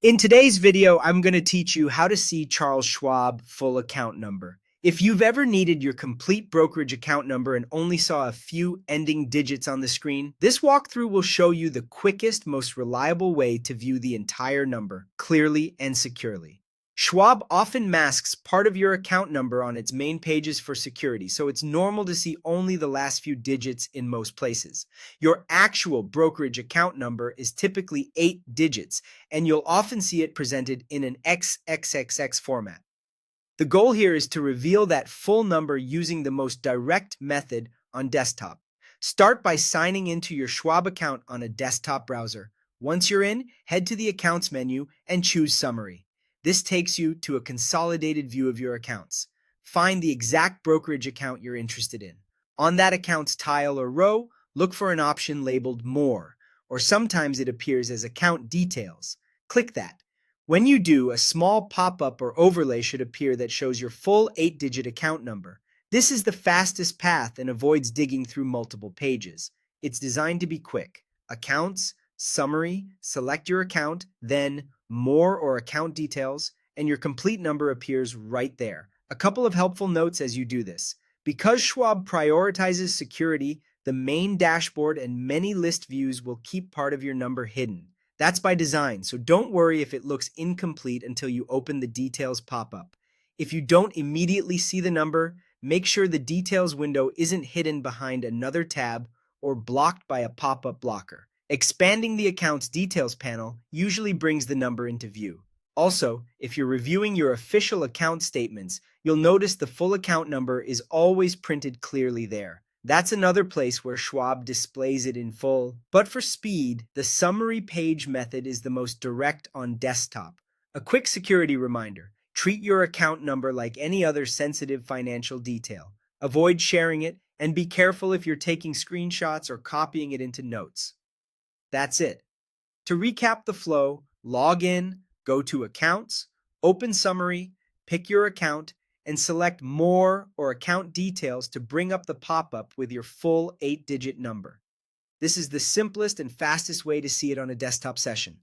In today's video, I'm going to teach you how to see Charles Schwab full account number. If you've ever needed your complete brokerage account number and only saw a few ending digits on the screen, this walkthrough will show you the quickest, most reliable way to view the entire number clearly and securely. Schwab often masks part of your account number on its main pages for security, so it's normal to see only the last few digits in most places. Your actual brokerage account number is typically 8 digits, and you'll often see it presented in an XXXX format. The goal here is to reveal that full number using the most direct method on desktop. Start by signing into your Schwab account on a desktop browser. Once you're in, head to the Accounts menu and choose Summary. This takes you to a consolidated view of your accounts. Find the exact brokerage account you're interested in. On that account's tile or row, look for an option labeled More, or sometimes it appears as Account Details. Click that. When you do, a small pop-up or overlay should appear that shows your full 8-digit account number. This is the fastest path and avoids digging through multiple pages. It's designed to be quick. Accounts, Summary, select your account, then More or Account Details, and your complete number appears right there. A couple of helpful notes as you do this. Because Schwab prioritizes security, the main dashboard and many list views will keep part of your number hidden. That's by design, so don't worry if it looks incomplete until you open the Details pop-up. If you don't immediately see the number, make sure the Details window isn't hidden behind another tab or blocked by a pop-up blocker. Expanding the Account's Details panel usually brings the number into view. Also, if you're reviewing your official account statements, you'll notice the full account number is always printed clearly there. That's another place where Schwab displays it in full. But for speed, the summary page method is the most direct on desktop. A quick security reminder: treat your account number like any other sensitive financial detail. Avoid sharing it, and be careful if you're taking screenshots or copying it into notes. That's it. To recap the flow, log in, go to Accounts, open Summary, pick your account, and select More or Account Details to bring up the pop-up with your full 8-digit number. This is the simplest and fastest way to see it on a desktop session.